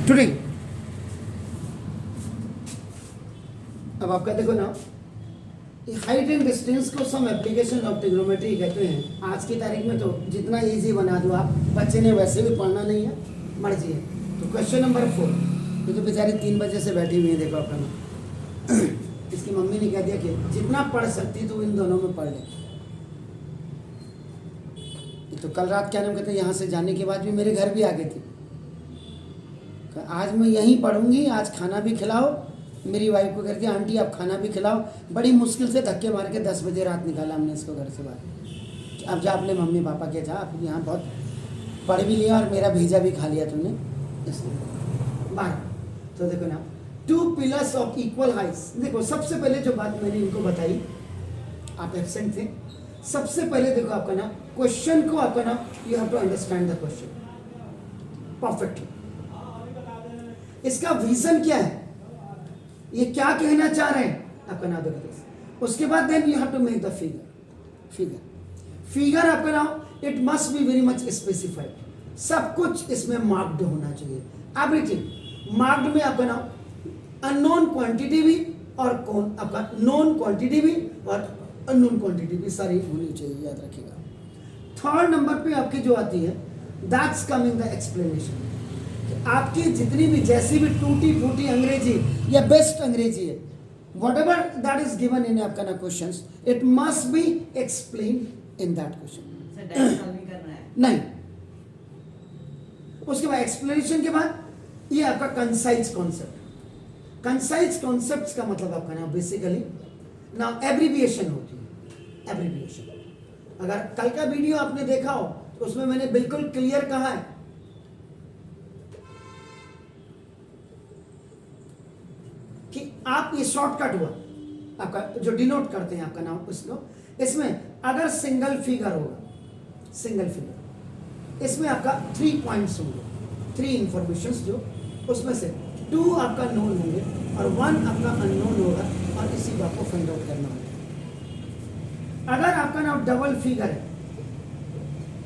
Today अब आपका देखो ना, हाइट एंड डिस्टेंस को सम एप्लीकेशन ऑफ ट्रिग्नोमेट्री कहते हैं। आज की तारीख में तो जितना इजी बना दो आप, बच्चे ने वैसे भी पढ़ना नहीं है, मर्जी है। तो क्वेश्चन नंबर 4, ये तो बेचारी 3 बजे से बैठी हुई है, देखो अपना ना। इसकी मम्मी ने कह दिया कि जितना पढ़ सकती तो इन दोनों में पढ़ ले। तो कल रात क्या नाम कहते हैं, यहाँ से जाने के बाद भी मेरे घर भी आ गई थी, आज मैं यहीं पढ़ूंगी, आज खाना भी खिलाओ। मेरी वाइफ को कहती आंटी आप खाना भी खिलाओ। बड़ी मुश्किल से धक्के मार के 10 बजे रात निकाला हमने इसको घर से बाहर। अब जा अपने मम्मी पापा के जा, आप यहाँ बहुत पढ़ भी लिया और मेरा भेजा भी खा लिया तूने, इसलिए बाहर। तो देखो ना, 2 पिलर्स ऑफ इक्वल हाइट्स। देखो सबसे पहले जो बात मैंने इनको बताई, आप एब्सेंट थे। सबसे पहले देखो आपका ना क्वेश्चन को, आपका ना you have to understand the question perfectly. इसका विजन क्या है, ये क्या कहना चाह रहे हैं, आपका नाम देखो। उसके बाद then you have to make the figure आपका नाम it must be very much specified. सब कुछ इसमें मार्क्ड होना चाहिए, एवरीथिंग मार्क्ड में आपका नाम अननोन क्वांटिटी भी और कौन आपका नोन क्वांटिटी भी और अननोन क्वांटिटी भी सारी होनी चाहिए, याद रखिएगा। 3rd नंबर पे आपकी जो आती है, दैट्स कमिंग द एक्सप्लेनेशन। आपकी जितनी भी जैसी भी टूटी फूटी अंग्रेजी या बेस्ट अंग्रेजी है, what ever that is given in आपका ना questions, it must B explain in that question. नहीं, उसके बाद एक्सप्लेनेशन के बाद ये आपका कंसाइज कॉन्सेप्ट। कंसाइज कॉन्सेप्ट का मतलब आपका ना बेसिकली ना एब्रीविएशन होती है, एब्रीविएशन। अगर कल का वीडियो आपने देखा हो तो उसमें मैंने बिल्कुल क्लियर कहा है कि आप ये शॉर्टकट हुआ आपका जो डिनोट करते हैं आपका नाम उसको, इसमें अगर सिंगल फिगर होगा, सिंगल फिगर, इसमें आपका 3 पॉइंट्स होंगे, 3 इंफॉर्मेशंस जो उसमें से 2 आपका नोन होंगे और 1 आपका अननोन होगा और इसी बात को फाइंड आउट करना होगा। अगर आपका नाम डबल फिगर है,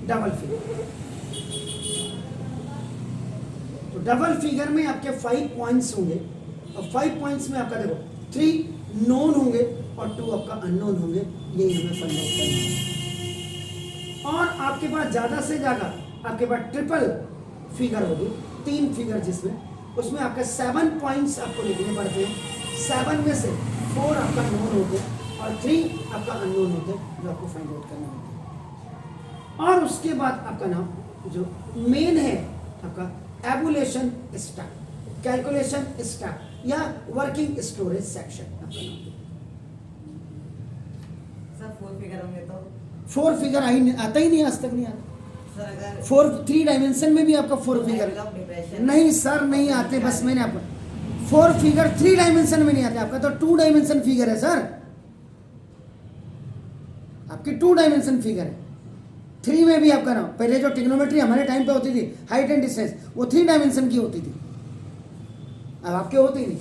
डबल फिगर, तो डबल फिगर में आपके 5 पॉइंट्स होंगे और 5 पॉइंट्स में आपका देखो 3 नोन होंगे और 2 आपका अननोन होंगे, यही हमें फाइंड आउट करना है। और आपके पास ज्यादा से ज्यादा आपके पास ट्रिपल फिगर होगी, 3 फिगर जिसमें उसमें आपके 7 पॉइंट्स आपको लिखने पड़ते हैं। 7 में से 4 आपका नोन होते हैं और 3 आपका अननोन होते हैं, जो आपको फाइंड आउट करना होता है। और उसके बाद आपका नाम जो मेन है आपका एबुलेशन स्टैक, कैलकुलेशन स्टैक या वर्किंग स्टोरेज सेक्शन आपका नाम। सर 4 फिगर होंगे तो 4 फिगर आता ही नहीं, आज तक नहीं आता। 3 डायमेंशन में भी आपका 4 फिगर नहीं सर, नहीं आते। बस मैंने आपको 4 फिगर 3 डायमेंशन में नहीं आते, आपका तो 2 डायमेंशन फिगर है सर, आपकी 2 डायमेंशन फिगर है। 3 में भी आपका ना पहले जो ट्रिग्नोमेट्री हमारे टाइम पे होती थी, हाइट एंड डिस्टेंस, वो 3 डायमेंशन की होती थी, अब आपके होती नहीं।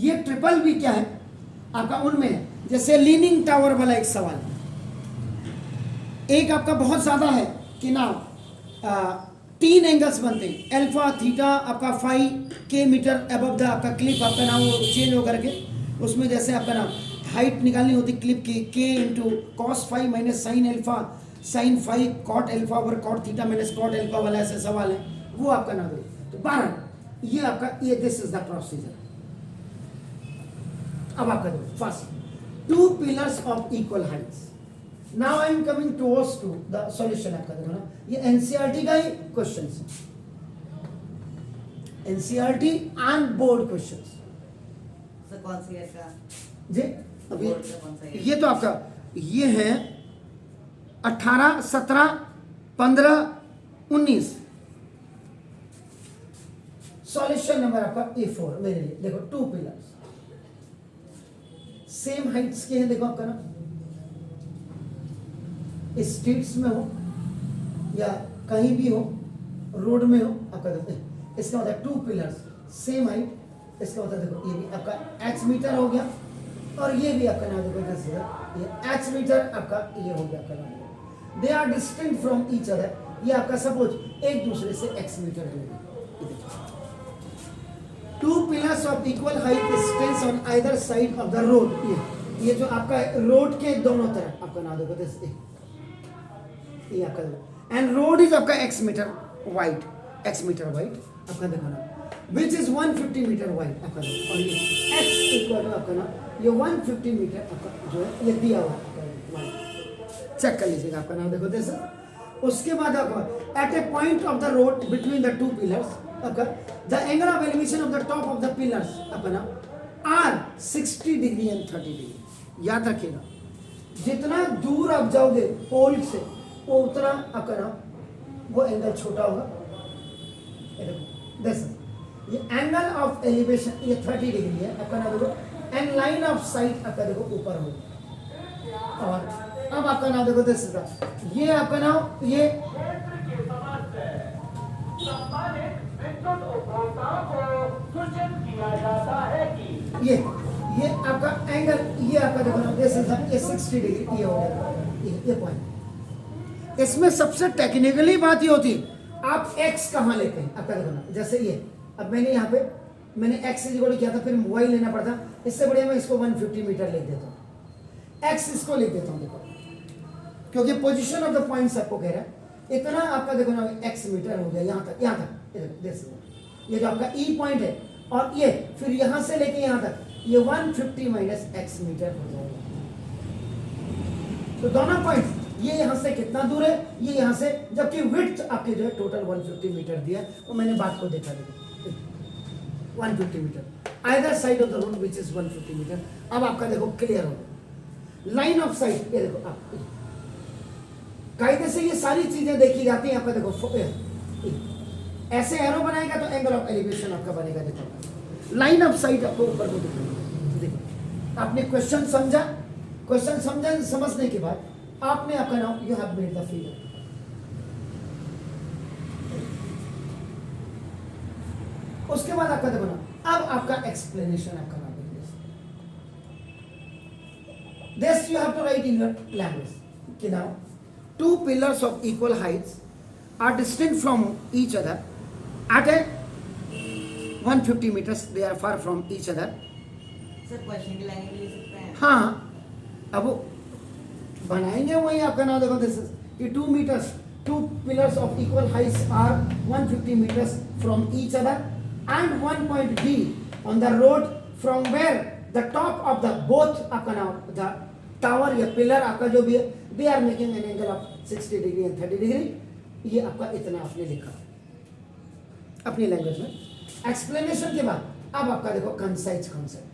ये ट्रिपल भी क्या है आपका उनमें है, जैसे लीनिंग टावर वाला एक सवाल, एक आपका बहुत ज्यादा है कि ना 3 एंगल्स बनते हैं, अल्फा थीटा आपका 5 के मीटर अबव द आपका क्लिप आपका नाम वो चेंज होकर के उसमें जैसे आपका नाम हाइट निकालनी होती क्लिप की, के into cos 5 minus sine alpha sine 5 cot alpha over cot theta minus cot alpha वाला ऐसे सवाल है, वो आपका नाम है। तो 12 ये आपका ये दिस इज द प्रोसीजर। अब आपका first 2 pillars of equal heights. Now I am coming towards to the solution. आपका देखो ना, ये एनसीईआरटी का ही क्वेश्चन है, NCERT and board question. Sir कौन सी है इसका जी अभी ये तो आपका ये है 18 17 15 19। सॉल्यूशन नंबर आपका A4 मेरे लिए देखो 2 पिलर्स सेम हाइट्स के हैं। देखो आपका ना स्ट्रीट्स में हो या कहीं भी हो, रोड में हो, आपका देखते हैं इसका मतलब 2 पिलर्स सेम हाइट, इसका मतलब देखो ये भी आपका h मीटर हो गया और ये भी आपका नाम देखो ये h मीटर आपका ये हो गया आपका नाम। They are distinct from each other, ये आपका सपोज एक दूसरे से x मीटर दूर है। Pillars of equal height stands on either side of the road, ये जो आपका रोड के दोनों तरफ आपका नाम देखो दिस, ये आपका एंड रोड इज आपका x मीटर वाइड आपका देखो ना, विच इज 150 मीटर वाइड आपका, और ये x इक्वल टू आपका ना ये 150 मीटर आपका जो है ये दिया हुआ आपका, चेक कर लीजिएगा आपका नाम देखो दिस। उसके बाद आपका at a point of the road between the two pillars आपका the angle of elevation of the top of the pillars आपका ना आर 60 डिग्री एंड 30 डिग्री। याद रखिएगा जितना दूर आप जाओगे पोल से वो उतना आपका ना वो एंगल छोटा होगा। ये देखो दिस ये एंगल ऑफ एलिवेशन ये 30 डिग्री है आपका ना देखो, एंड लाइन ऑफ साइट आपका देखो ऊपर होगा। और अब आपका नाम देखो दिस ये आपका नाम ये ये आपका एंगल ये आपका देखो ना दिस ये 60 डिग्री ये हो गया, ये पॉइंट। इसमें सबसे टेक्निकली बात ये होती है आप x कहाँ लेते हैं आपका देखो ना, जैसे ये अब मैंने यहाँ पे मैंने x इक्वल किया था, फिर y लेना पड़ता, इससे बढ़िया मैं इसको 150 मीटर लिख देता हूँ, x इसको लिख देता हूँ देखो, क्योंकि पोजीशन ऑफ द पॉइंट्स आपको कह रहा है इतना आपका देखो ना x मीटर हो गया यहाँ तक ये जो आपका E पॉइंट है, और ये फिर यहाँ से लेके यहाँ तक ये 150 माइनस x मीटर हो जाएगा। तो दोनों पॉइंट ये यहाँ से कितना दूर है, ये यहाँ से, जबकि विड्थ आपके जो है टोटल 150 मीटर दिया, वो मैंने बात को देखा देखो 150 metre either side of the road which is 150 metre. अब आपका देखो क्लियर होगा लाइन ऑफ साइट, ये देखो आप कायदे से ये सारी चीजें देखी जाती हैं आपका देखो, ऐसे एरो बनाएगा तो एंगल ऑफ एलिवेशन आपका बनेगा। देखो लाइन ऑफ साइट आपको ऊपर को दिखेगा। देखो आपने क्वेश्चन समझा, समझने के बाद आपने आपका नाम you have made the figure. उसके बाद आपका देखो ना अब आपका एक्सप्लेनेशन आपका नाम this you have to write in your language कि now two pillars of equal heights are distant from each other at a 150 meters, they are far from each other। Sir question की line ले सकते हैं? हाँ अब वो बनाएंगे वही आपका नाम देखो दिस कि 2 meters, two pillars of equal heights are 150 meters from each other and one point B on the road from where the top of the both आपका नाम the टावर या पिलर आपका जो भी है they are making an angle of 60 degree and 30 degree. ये आपका इतना आपने लिखा अपनी लैंग्वेज में। एक्सप्लेनेशन के बाद अब आपका देखो कंसाइज कॉन्सेप्ट,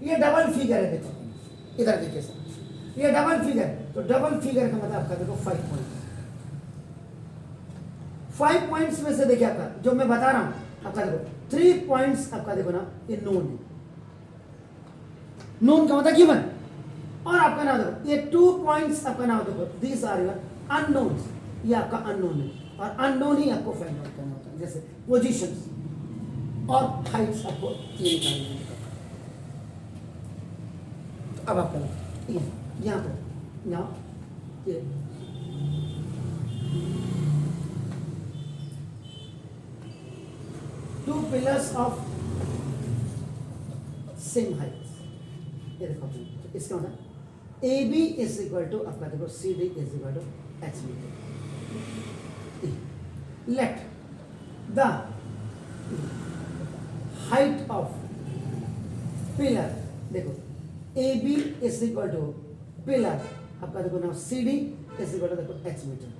ये डबल फिगर है देखो इधर देखिए सर, ये डबल फिगर, तो डबल फिगर का मतलब आपका देखो 5 पॉइंट, 5 पॉइंट्स में से देखिए आपका जो मैं बता रहा हूं आपका देखो 3 पॉइंट्स आपका देखो ना ये नोन है, नोन का मतलब गिवन, और आपका नाम देखो ये 2 पॉइंट्स आपका नाम देखो दीज आर योर अननोन्स, ये आपका अननोन है, और अननोन ही आपको फाइंड आउट करना होता है, जैसे पोजीशंस और हाइट्स आपको ये निकालना है। तो अब आपका ये यहाँ पर यहाँ ये two pillars of same height, ये देखो इसका मतलब A B is equal to आपका देखो C D is equal to H metre. Let the height of pillar देखो A B is equal to pillar आपका देखो ना C D is equal to देखो एच मीटर।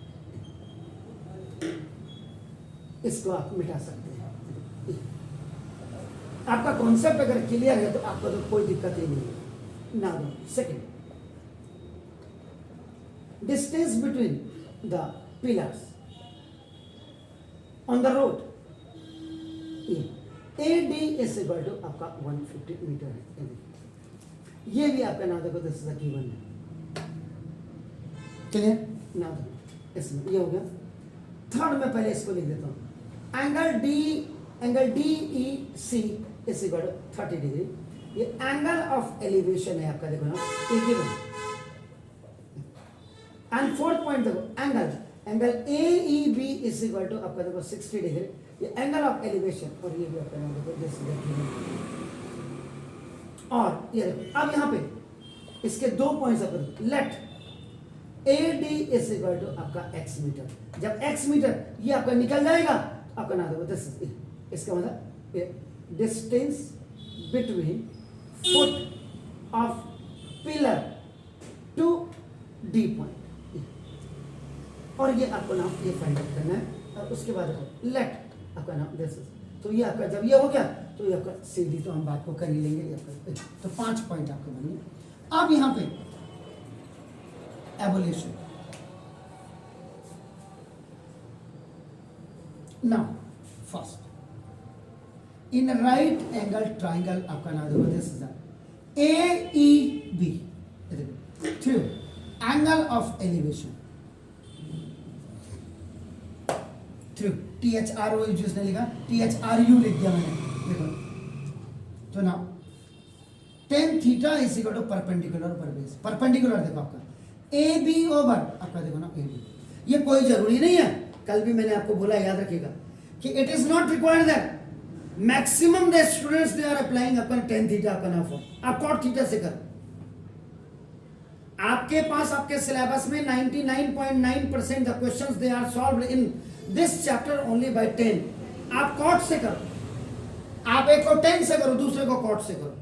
इसको आप मिटा सकते हैं। आपका कॉन्सेप्ट अगर क्लियर है तो आपको तो कोई दिक्कत ही नहीं है। Now, second, distance between the pillars on the road, AD is equal to आपका 150 मीटर है। ये भी आपका नाम देखो दिस इज द गिवन है, क्लियर ना? इसमें ये हो गया। थर्ड में पहले इसको लिख देता हूँ, angle D E C is equal to 30 degree. ये एंगल ऑफ एलिवेशन है आपका देखो ना, ये गिवन। एंड फोर्थ पॉइंट देखो angle angle A E B is equal to आपका देखो 60 डिग्री, ये एंगल ऑफ एलिवेशन, और ये भी आपका देखो दिस इज और ये देखो अब यहाँ पे इसके दो पॉइंट्स आपको let A D is equal to आपका एक्स मीटर। जब एक्स मीटर ये आपका निकल जाएगा आपका ना देखो दिस इसका मतलब distance between foot of pillar to D point, और ये आपको नाम ये फाइंड आउट करना है। और उसके बाद लेट आपका नाम दिस इज, तो ये आपका जब ये हो गया तो ये आपका सीधी तो हम बात को कर ही लेंगे ये आपका, तो 5 पॉइंट आपको बनेंगे। अब यहाँ पे evolution now first in right angle triangle आपका नाम देखो this is A E B through angle of elevation through T H R O जिसने लिखा टी एच आर यू लिख दिया मैंने, देखो तो now tan theta is equal to perpendicular पर बेस, परपेंडिकुलर देखो आपका ए बी ओवर आपका देखो ना ए बी, ये कोई जरूरी नहीं है, कल भी मैंने आपको बोला याद रखिएगा कि it is not required that maximum the students they are applying upon tan theta upon of, आप कॉट थीटा से करो। आपके पास आपके सिलेबस में 99.9% the questions they are solved in this chapter only by 10, आप कॉट से करो, आप एक को 10 से करो, दूसरे को कॉट से करो।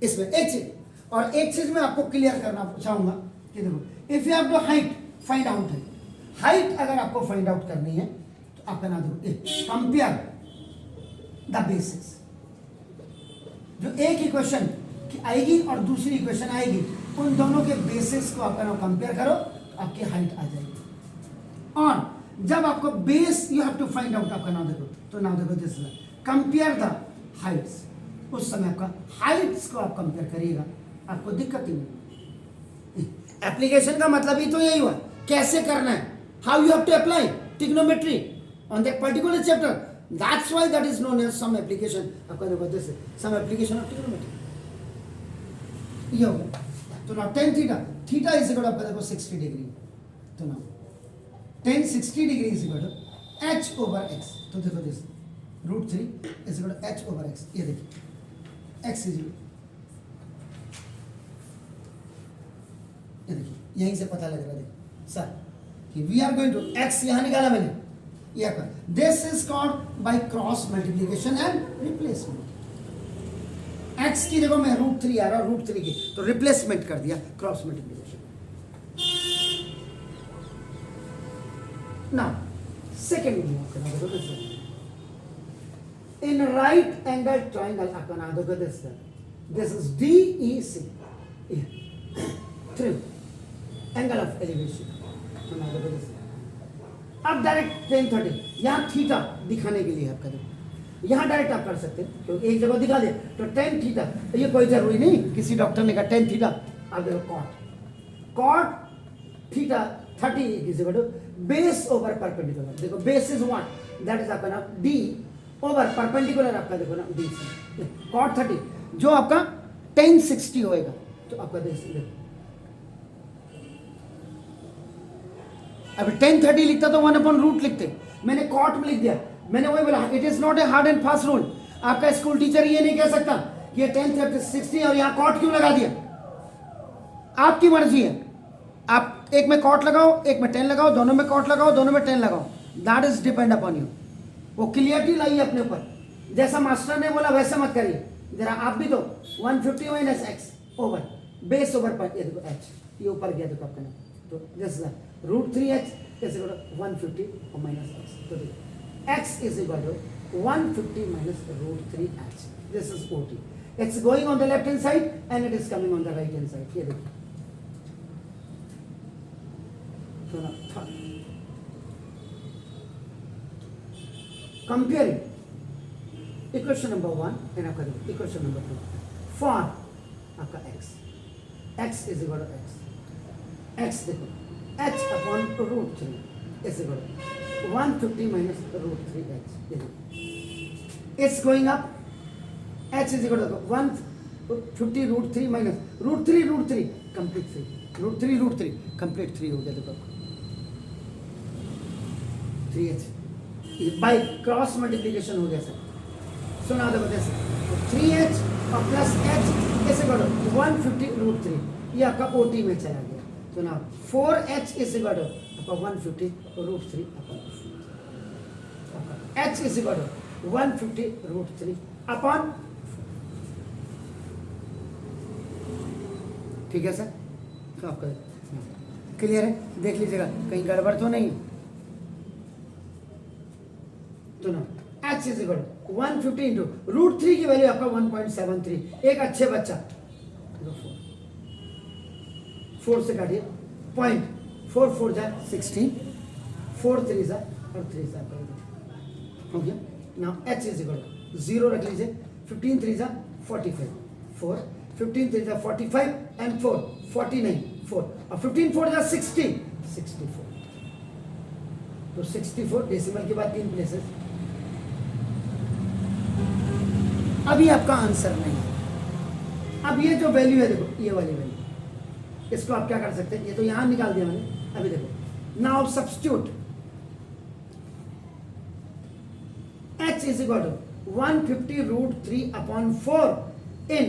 इसमें एक चीज और एक चीज मैं आपको क्लियर करना चाहूंगा कि देखो if you have to height find out है, हाइट अगर आपको फाइंड आउट करनी है तो आपका नाम दो कंपेयर द बेसिस, जो एक इक्वेशन की आएगी और दूसरी इक्वेशन आएगी उन दोनों के बेसिस को आपका नाम कंपेयर करो तो आपकी हाइट आ जाएगी। और जब आपको base you have to find out आपका नाम देखो तो नाम देखो दिस कंपेयर द हाइट्स, उस समय आपका हाइट्स को आप कंपेयर करिएगा, आपको दिक्कत ही नहीं। एप्लीकेशन का मतलब ही तो यही हुआ, कैसे करना है, how you have to apply trigonometry on that particular chapter, that's why that is known as some application, आपका देखो this some application of trigonometry, ये हो गया। तो now tan theta, theta is equal आपका देखो 60 डिग्री, तो now tan 60 degree is equal to h over x, तो देखो this √3 is equal to h over x, ये देखिए x इज ये देखिए यहीं से पता लग रहा है देखो सर कि we are going to x यहां निकाला मैंने, ये कर this is called by cross multiplication and replacement. x की जगह मैं √3 आ रहा √3 की तो रिप्लेसमेंट कर दिया cross multiplication. Now second in right angle triangle आपका नाम देखो this is DEC through angle of elevation, तो नाम देखो दिस। अब डायरेक्ट 1030 यहाँ थीटा दिखाने के लिए आपका देखो यहाँ डायरेक्ट आप कर सकते हैं क्योंकि एक जगह दिखा दे तो tan थीटा, तो ये कोई जरूरी नहीं किसी डॉक्टर ने कहा tan थीटा, आप देखो cot theta 30 is equal to base over perpendicular, देखो base is what that is आपका नाम d ओवर परपेंडिकुलर आपका देखो ना d कॉट 30 जो आपका tan 60 होएगा, तो आपका देखो अभी tan 30 लिखता तो 1/रूट लिखते, मैंने कॉट में लिख दिया, मैंने वही बोला it is not a hard and fast rule. आपका स्कूल टीचर ये नहीं कह सकता कि ये 10 60 और यहाँ कॉट क्यों लगा दिया, आपकी मर्जी है, आप एक में कॉट लगाओ एक में 10 लगाओ, दोनों में कॉट लगाओ दोनों में 10 लगाओ, that is depend upon you. वो क्लियरिटी लाइए अपने ऊपर, जैसा मास्टर ने बोला वैसे मत करिए, जरा आप भी तो 150 minus x over base over पर ये देखो h ये ऊपर गया देखो आपका नाम, तो this is √3h is equal to 150 और माइनस x, तो देखो x is equal to 150 minus √3h. This is OT. It's going on the left hand side and it is coming on the right hand side. Here देखिए. So now third. Comparing equation number 1 and आपका देखो equation number 2 for आपका x. x is equal to x. x देखो h upon √3 is equal to 150 minus √3h. It's going up. H is equal to 150 √3 minus √3 complete 3 √3 complete 3 हो गया देखो आपको 3h by cross multiplication हो गया sir. सुना दो बता सर, 3h और प्लस h कैसे करो 150√3, ये आपका OT में चला गया। तो ना 4h इज इक्वल टू आपका 150√3 upon h is equal to 150√3 upon, ठीक है सर। तो आपका क्लियर है, देख लीजिएगा कहीं गड़बड़ तो नहीं। तो ना h is equal to 150 into √3 की वैल्यू आपका 1.73। एक अच्छे बच्चा 4 से काटिए, 0.44 जा 16, 4 3 जा और 3 जा हो गया। Now h is equal to 0 रख लीजिए, 15 3 जा 45, 4 15 3 जा 45 एंड 4 49, 4 और 15 4 जा 60, 64। तो 64 डेसिमल के बाद 3 प्लेसेस। अभी आपका आंसर नहीं है। अब ये जो वैल्यू है देखो, ये वाली वैल्यू, इसको आप क्या कर सकते हैं, ये तो यहां निकाल दिया मैंने। अभी देखो, now substitute h is equal to 150√3 upon 4 in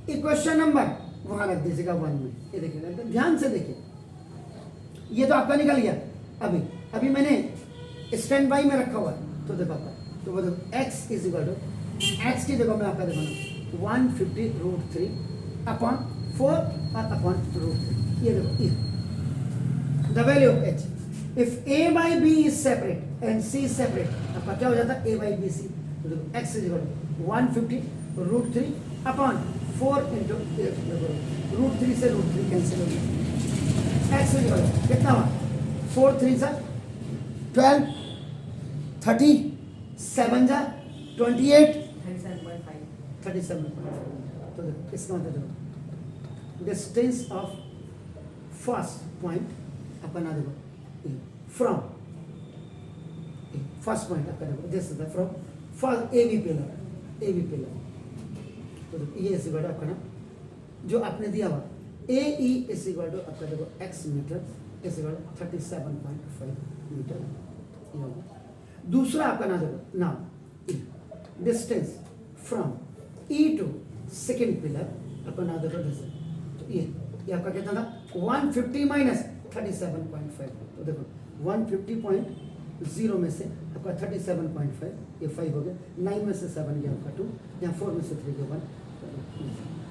equation number, वहां रख दीजिएगा 1 में। ये देखिएगा, ध्यान से देखिए, ये तो आपका निकल गया। अभी मैंने स्टैंड बाई में रखा हुआ है, तो देखो आपका, तो वो देखो x is equal to, x की जगह में आपका देखो 150√3 अपॉन 4 और अपॉन √3। ये देखो, ये the value of h if a by b is separate and c is separate, आपका क्या हो जाता है a by b c। तो देखो x is equal to 150√3 upon 4 into √3 से √3 कैंसिल हो गया। x इज इक्वल टू कितना हुआ, 4 3 जा 12, 30 7 जा 28, 37.5। तो देखो इसका मतलब देखो, डिस्टेंस ऑफ फर्स्ट पॉइंट अपना देखो फ्रॉम फर्स्ट पॉइंट आपका देखो, this is the from first AB pillar. तो देखो ये इज इक्वल टू आपका ना जो आपने दिया हुआ AE इज इक्वल टू आपका देखो x metre is equal to 37.5 metre. ये होगा दूसरा आपका ना देखो, ना distance from E to second pillar आपका ना देखो दिस। तो ये आपका कितना था 150 माइनस 37.5। तो देखो 150.0 में से आपका 37.5, ये 5 हो गया, 9 में से 7 गया आपका 2, यहाँ 4 में से 3 गया 1,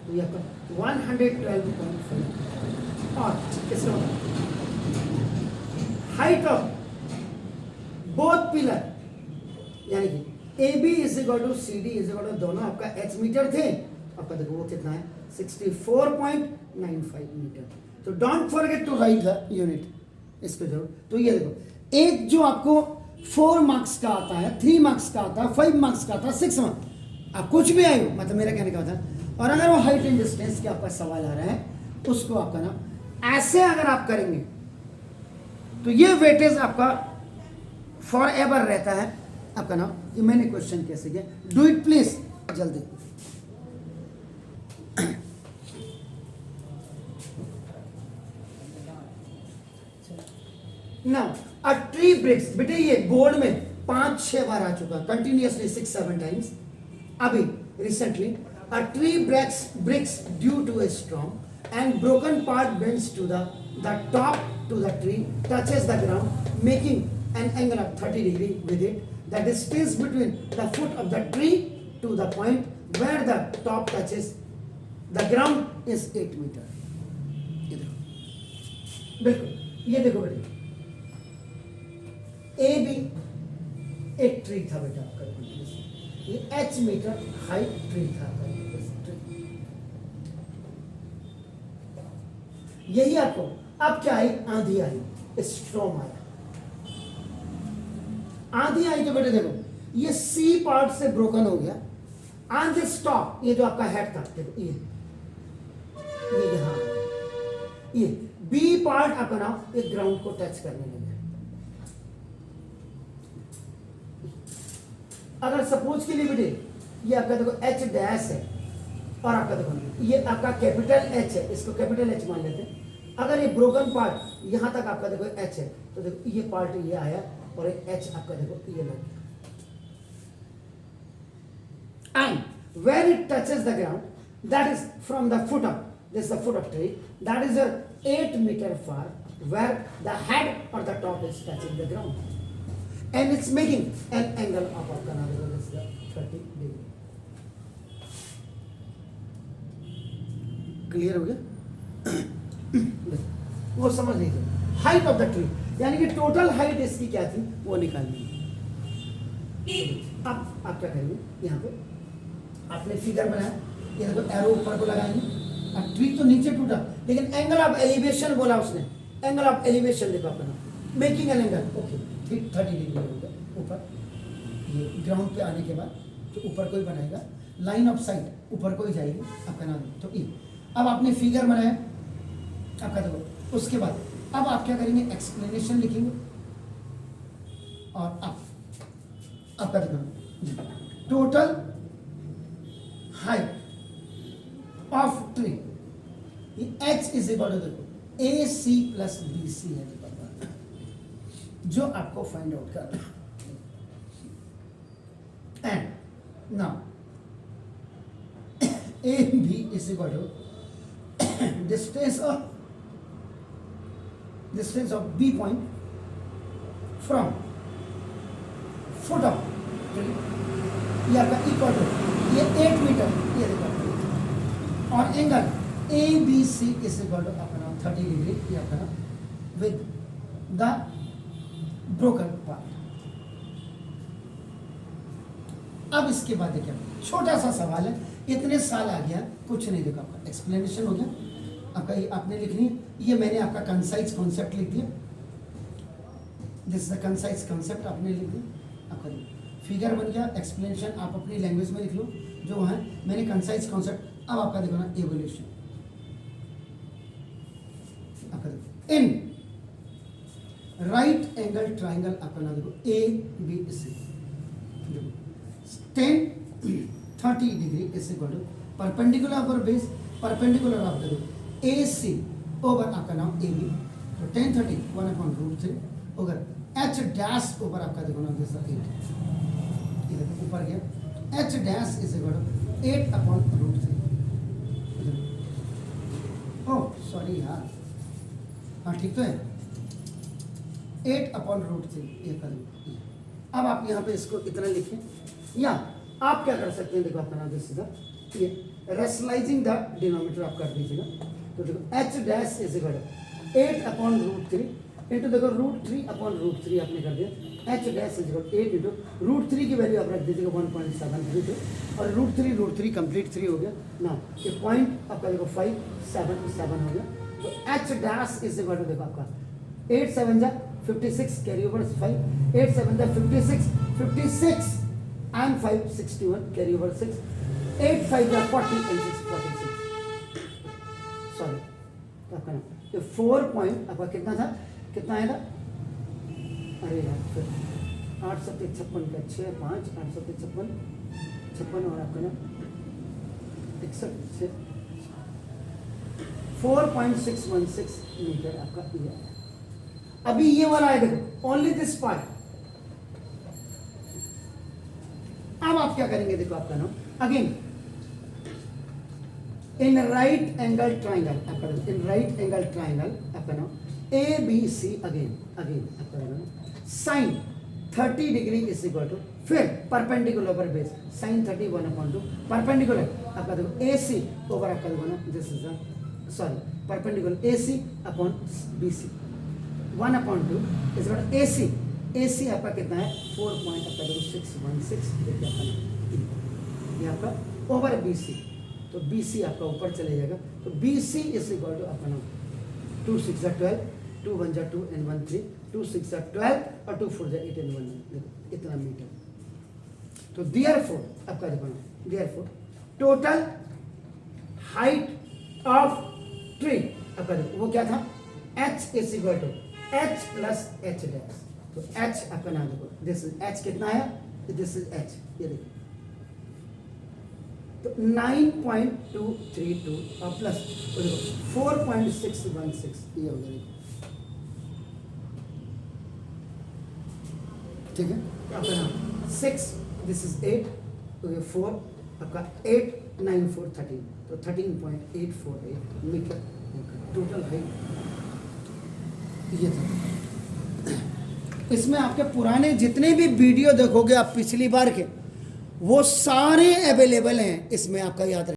तो ये आपका 112.5। और इसका हाइट ऑफ बोथ पिलर, यानी कि AB is equal to CD is equal to, दोनों आपका h मीटर थे, आपका देखो वो कितना है 64.95 मीटर। तो don't forget to write the unit, इस पे जरूर। तो ये देखो, एक जो आपको 4 मार्क्स का आता है, 3 मार्क्स का आता है, 5 मार्क्स का आता है, 6 मार्क्स, आप कुछ भी आए हो, मतलब मेरा कहने का मतलब। और अगर वो हाइट एंड डिस्टेंस के आपका सवाल आ रहा है, उसको आपका ना ऐसे अगर आप करेंगे तो ये वेटेज आपका फॉर एवर रहता है आपका ना। ये मैंने क्वेश्चन कैसे किया, डू इट प्लीज जल्दी। नाउ अ ट्री ब्रेक्स, बेटे ये बोर्ड में 5-6 बार आ चुका, कंटिन्यूअसली 6-7 टाइम्स। अभी recently a tree breaks due to a storm and broken part bends to the top to the tree, touches the ground making an angle of 30 degree with it. The distance between the foot of the tree to the point where the top touches the ground is 8 meter। ये देखो, बिल्कुल ये देखो बेटे, AB एक tree था बेटा आपका, ये H मीटर हाइट ट्री था आपका। यही आपको, अब क्या आई, आंधी आई, स्ट्रॉम आया। आंधी आई तो बेटे देखो, ये C पार्ट से ब्रोकन हो गया, एंड दिस टॉप, ये जो आपका हेड था देखो, ये यहां, ये B पार्ट आपका ना एक ग्राउंड को टच करने लगे। अगर सपोज के लिए बेटे ये आपका देखो H डैश है, और आपका देखो ये आपका कैपिटल H है, इसको कैपिटल H मान लेते हैं। अगर ये ब्रोकन पार्ट यहां तक आपका देखो H है, तो देखो ये पार्ट ये आया, और एक एच आपका देखो ये लग गया। And where it touches the ground, that is from the foot of this the foot of tree, that is 8 metre far where the head or the top is touching the ground and it's making an angle of आपका नाम देखो this is the 30 degree। Clear हो गया? वो समझ लीजिए height of the tree, यानी कि टोटल हाइट इसकी क्या थी वो निकालनी है। अब आप क्या करेंगे, यहाँ पे आपने फिगर बनाया, ये देखो एरो ऊपर को लगाएंगे। अब ट्री तो नीचे टूटा, लेकिन एंगल ऑफ एलिवेशन बोला उसने, एंगल ऑफ एलिवेशन देखो अपना, मेकिंग एन एंगल, ओके ठीक 30 डिग्री हो गया ऊपर। ये ग्राउंड पे आने के बाद तो ऊपर कोई बनाएगा, लाइन ऑफ साइट ऊपर कोई जाएगी आपका नाम तो ई। अब आपने फिगर बनाया आपका देखो, उसके बाद अब आप क्या करेंगे, एक्सप्लेनेशन लिखेंगे और आप आपका देखो total height of tree, h is equal to देखो A C plus B C है देखो जो आपको फाइंड आउट करना। And now A B is equal to distance of B point from foot of tree, ये आपका इक्वल टू ये 8 metre ये देखो, और angle A B C is equal to अपना 30 डिग्री ये अपना विद द ब्रोकन पार्ट। अब इसके बाद देखिए छोटा सा सवाल है, इतने साल आ गया कुछ नहीं देखा, आपका एक्सप्लेनेशन हो गया आपका, ये आपने लिखनी है, ये मैंने आपका कंसाइज कॉन्सेप्ट लिख दिया, this is the concise concept आपने लिख दिया आपका, फिगर बन गया, एक्सप्लेनेशन आप अपनी लैंग्वेज में लिख लो जो वहाँ मैंने कंसाइज कॉन्सेप्ट। अब आपका देखो ना एवोल्यूशन, आपका देखो इन राइट एंगल ट्राइंगल आपका ना देखो A B C, 10-30 degree is equal to perpendicular over base, perpendicular आप देखो ए सी ओवर आपका नाम ए बी, तो 10-30 1/√3 ओवर एच डैश ओवर आपका देखो ना दिस 8 ये देखो ऊपर गया, h dash is equal to 8/√3। Oh sorry यार, हाँ ठीक तो है 8/√3 ये कर। अब आप यहाँ पे इसको इतना लिखें, या आप क्या कर सकते हैं देखो अपना नाम सीधा ये रेशनलाइजिंग द डिनोमिनेटर आप कर दीजिएगा, तो देखो h dash is equal to 8/√3 into देखो √3/√3 आपने कर दिया, h dash is equal 8 into √3 की वैल्यू आप रख दीजिएगा 1.732 और √3 कंप्लीट 3 हो गया ना, ये पॉइंट आपका देखो 577 हो गया, तो h dash is equal to देखो आपका 8 7 जा 56 कैरी ओवर 5, 8 7 जा 56 and 5 61 carry over 6, 8 5 जा 40 and 6 46, सॉरी आपका ना ये 4 पॉइंट आपका कितना था, कितना आएगा, अरे यार फिर 8 7 56 का 6 5 8 7 56 और आपका ना 61 4.616 मीटर आपका ये आया। अभी ये वाला है देखो ओनली दिस पार्ट। अब आप क्या करेंगे देखो आपका नाम again in right angle triangle आपका, इन राइट एंगल ट्राइंगल आपका नाम ए बी सी, अगेन आपका नाम sine 30 degree is equal to, फिर perpendicular over base sine 30 1/2 perpendicular आपका देखो ए सी ओवर आपका देखो ना this is sorry perpendicular A C upon B C 1/2 is equal to A C आपका कितना है 4.616 देखिए आपका ये आपका ओवर बी सी, तो बी सी आपका ऊपर चले जाएगा, तो B C is equal to आपका नाम 2 6 12 2 1 2 and 1 3 2 6 12 और 2 4 8 and 1 देखो इतना मीटर, तो देयरफॉर आपका देखो ना therefore total height of tree आपका देखो वो क्या था h is equal to h plus h dash, तो h आपका नाम देखो दिस इज h कितना है, दिस इज h ये देखो, तो 9.232 और प्लस तो देखो 4.616 ये हो गया देखो ठीक है, आपका नाम 6, दिस इज 8, तो ये 4, आपका 8, 9, 4, 13, तो 13.848 मीटर टोटल हाइट ये था। इसमें आपके पुराने जितने भी वीडियो देखोगे आप पिछली बार के, वो सारे अवेलेबल हैं इसमें, आपका याद रखें।